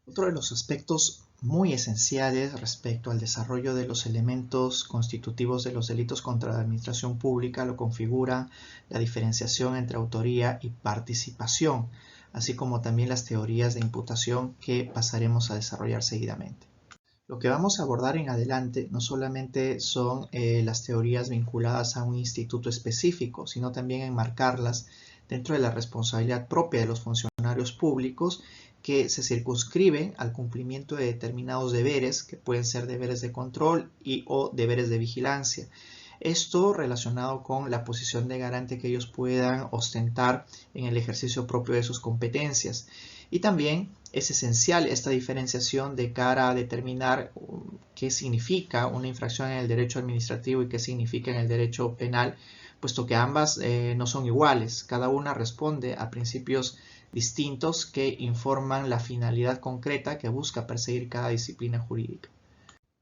Otro de los aspectos muy esenciales respecto al desarrollo de los elementos constitutivos de los delitos contra la administración pública lo configura la diferenciación entre autoría y participación, así como también las teorías de imputación que pasaremos a desarrollar seguidamente. Lo que vamos a abordar en adelante no solamente son las teorías vinculadas a un instituto específico, sino también enmarcarlas dentro de la responsabilidad propia de los funcionarios públicos que se circunscriben al cumplimiento de determinados deberes, que pueden ser deberes de control y o deberes de vigilancia. Esto relacionado con la posición de garante que ellos puedan ostentar en el ejercicio propio de sus competencias. Y también es esencial esta diferenciación de cara a determinar qué significa una infracción en el derecho administrativo y qué significa en el derecho penal, puesto que ambas no son iguales. Cada una responde a principios distintos que informan la finalidad concreta que busca perseguir cada disciplina jurídica.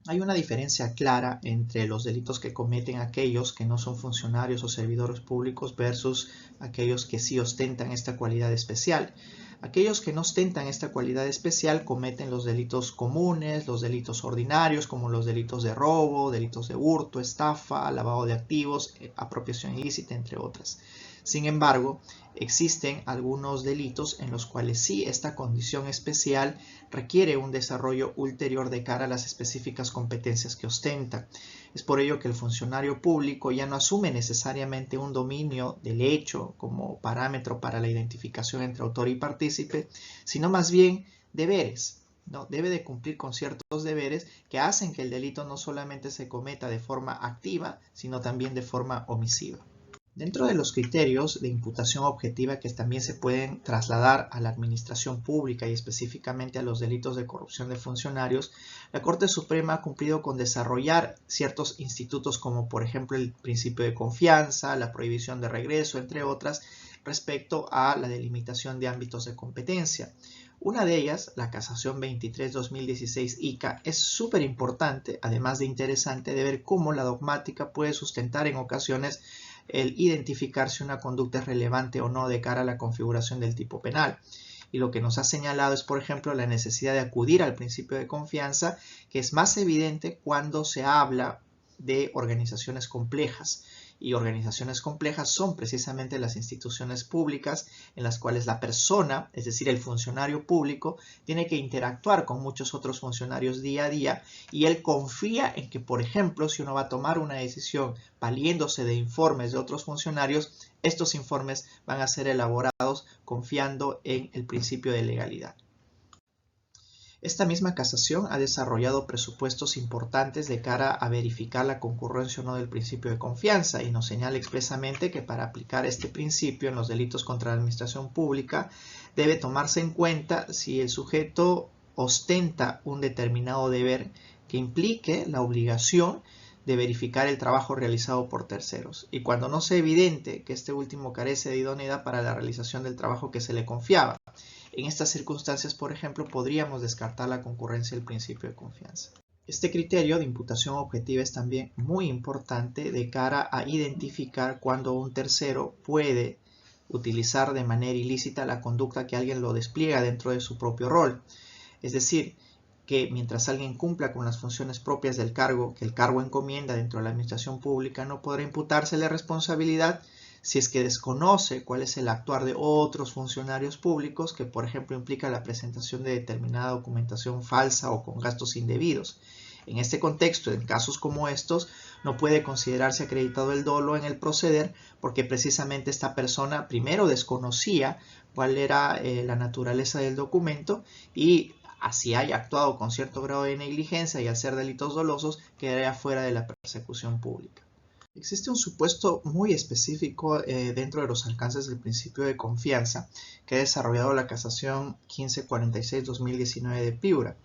Hay una diferencia clara entre los delitos que cometen aquellos que no son funcionarios o servidores públicos versus aquellos que sí ostentan esta cualidad especial. Aquellos que no ostentan esta cualidad especial cometen los delitos comunes, los delitos ordinarios, como los delitos de robo, delitos de hurto, estafa, lavado de activos, apropiación ilícita, entre otras. Sin embargo, existen algunos delitos en los cuales sí esta condición especial requiere un desarrollo ulterior de cara a las específicas competencias que ostenta. Es por ello que el funcionario público ya no asume necesariamente un dominio del hecho como parámetro para la identificación entre autor y partícipe, sino más bien deberes. ¿No? Debe de cumplir con ciertos deberes que hacen que el delito no solamente se cometa de forma activa, sino también de forma omisiva. Dentro de los criterios de imputación objetiva que también se pueden trasladar a la administración pública y específicamente a los delitos de corrupción de funcionarios, la Corte Suprema ha cumplido con desarrollar ciertos institutos como por ejemplo el principio de confianza, la prohibición de regreso, entre otras, respecto a la delimitación de ámbitos de competencia. Una de ellas, la Casación 23-2016 ICA, es súper importante, además de interesante, de ver cómo la dogmática puede sustentar en ocasiones el identificar si una conducta es relevante o no de cara a la configuración del tipo penal. Y lo que nos ha señalado es, por ejemplo, la necesidad de acudir al principio de confianza, que es más evidente cuando se habla de organizaciones complejas. Y organizaciones complejas son precisamente las instituciones públicas en las cuales la persona, es decir, el funcionario público, tiene que interactuar con muchos otros funcionarios día a día y él confía en que, por ejemplo, si uno va a tomar una decisión valiéndose de informes de otros funcionarios, estos informes van a ser elaborados confiando en el principio de legalidad. Esta misma casación ha desarrollado presupuestos importantes de cara a verificar la concurrencia o no del principio de confianza y nos señala expresamente que para aplicar este principio en los delitos contra la administración pública debe tomarse en cuenta si el sujeto ostenta un determinado deber que implique la obligación de verificar el trabajo realizado por terceros y cuando no sea evidente que este último carece de idoneidad para la realización del trabajo que se le confiaba. En estas circunstancias, por ejemplo, podríamos descartar la concurrencia del principio de confianza. Este criterio de imputación objetiva es también muy importante de cara a identificar cuando un tercero puede utilizar de manera ilícita la conducta que alguien lo despliega dentro de su propio rol. Es decir, que mientras alguien cumpla con las funciones propias del cargo que el cargo encomienda dentro de la administración pública, no podrá imputársele responsabilidad si es que desconoce cuál es el actuar de otros funcionarios públicos que, por ejemplo, implica la presentación de determinada documentación falsa o con gastos indebidos. En este contexto, en casos como estos, no puede considerarse acreditado el dolo en el proceder porque precisamente esta persona primero desconocía cuál era la naturaleza del documento y así haya actuado con cierto grado de negligencia y al ser delitos dolosos quedaría fuera de la persecución pública. Existe un supuesto muy específico dentro de los alcances del principio de confianza que ha desarrollado la Casación 1546-2019 de Piura.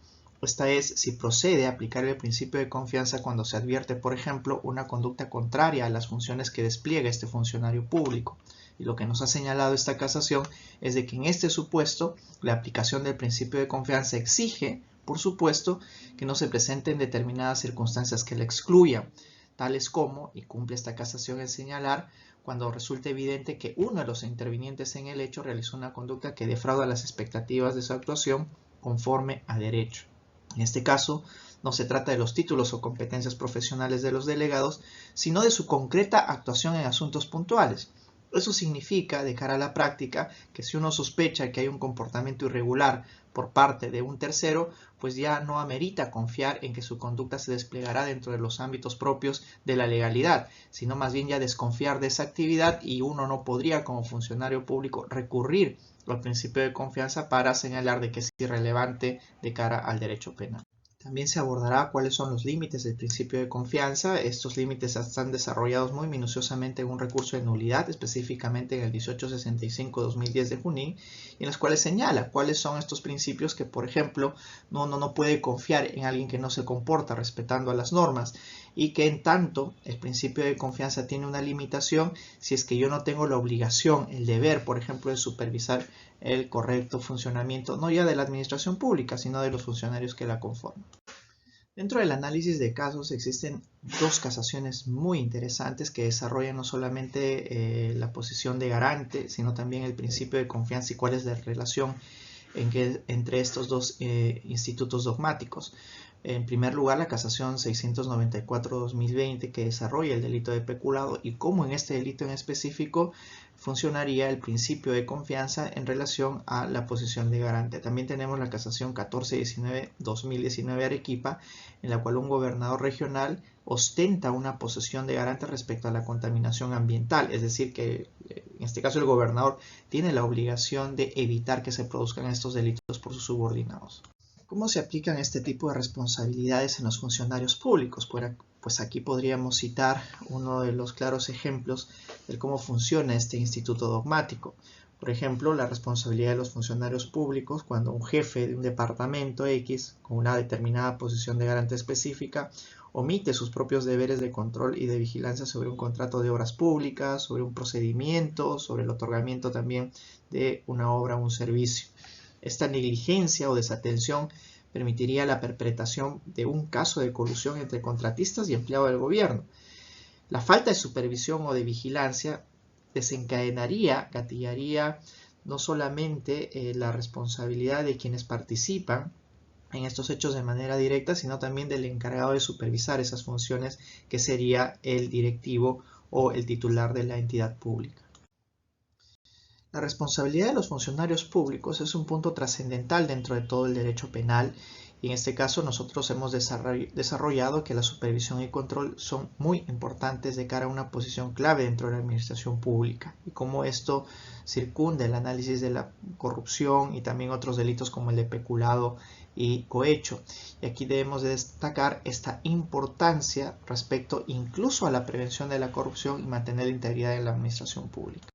Esta es si procede a aplicar el principio de confianza cuando se advierte, por ejemplo, una conducta contraria a las funciones que despliega este funcionario público. Y lo que nos ha señalado esta casación es de que en este supuesto la aplicación del principio de confianza exige, por supuesto, que no se presenten determinadas circunstancias que la excluyan, tales como, y cumple esta casación en señalar, cuando resulte evidente que uno de los intervinientes en el hecho realizó una conducta que defrauda las expectativas de su actuación conforme a derecho. En este caso, no se trata de los títulos o competencias profesionales de los delegados, sino de su concreta actuación en asuntos puntuales. Eso significa, de cara a la práctica, que si uno sospecha que hay un comportamiento irregular por parte de un tercero, pues ya no amerita confiar en que su conducta se desplegará dentro de los ámbitos propios de la legalidad, sino más bien ya desconfiar de esa actividad, y uno no podría como funcionario público recurrir al principio de confianza para señalar de que es irrelevante de cara al derecho penal. También se abordará cuáles son los límites del principio de confianza. Estos límites están desarrollados muy minuciosamente en un recurso de nulidad, específicamente en el 1865-2010 de Junín, en los cuales señala cuáles son estos principios que, por ejemplo, uno no puede confiar en alguien que no se comporta respetando a las normas, y que en tanto el principio de confianza tiene una limitación si es que yo no tengo la obligación, el deber, por ejemplo, de supervisar el correcto funcionamiento, no ya de la administración pública, sino de los funcionarios que la conforman. Dentro del análisis de casos existen dos casaciones muy interesantes que desarrollan no solamente la posición de garante, sino también el principio de confianza y cuál es la relación entre estos dos institutos dogmáticos. En primer lugar, la casación 694-2020, que desarrolla el delito de peculado y cómo en este delito en específico funcionaría el principio de confianza en relación a la posición de garante. También tenemos la casación 1419-2019 Arequipa, en la cual un gobernador regional ostenta una posesión de garante respecto a la contaminación ambiental, es decir, que en este caso el gobernador tiene la obligación de evitar que se produzcan estos delitos por sus subordinados. ¿Cómo se aplican este tipo de responsabilidades en los funcionarios públicos? Pues aquí podríamos citar uno de los claros ejemplos de cómo funciona este instituto dogmático. Por ejemplo, la responsabilidad de los funcionarios públicos cuando un jefe de un departamento X con una determinada posición de garante específica omite sus propios deberes de control y de vigilancia sobre un contrato de obras públicas, sobre un procedimiento, sobre el otorgamiento también de una obra o un servicio. Esta negligencia o desatención permitiría la perpetración de un caso de colusión entre contratistas y empleados del gobierno. La falta de supervisión o de vigilancia desencadenaría, gatillaría no solamente la responsabilidad de quienes participan en estos hechos de manera directa, sino también del encargado de supervisar esas funciones, que sería el directivo o el titular de la entidad pública. La responsabilidad de los funcionarios públicos es un punto trascendental dentro de todo el derecho penal, y en este caso nosotros hemos desarrollado que la supervisión y control son muy importantes de cara a una posición clave dentro de la administración pública, y cómo esto circunda el análisis de la corrupción y también otros delitos como el de peculado y cohecho. Y aquí debemos de destacar esta importancia respecto incluso a la prevención de la corrupción y mantener la integridad de la administración pública.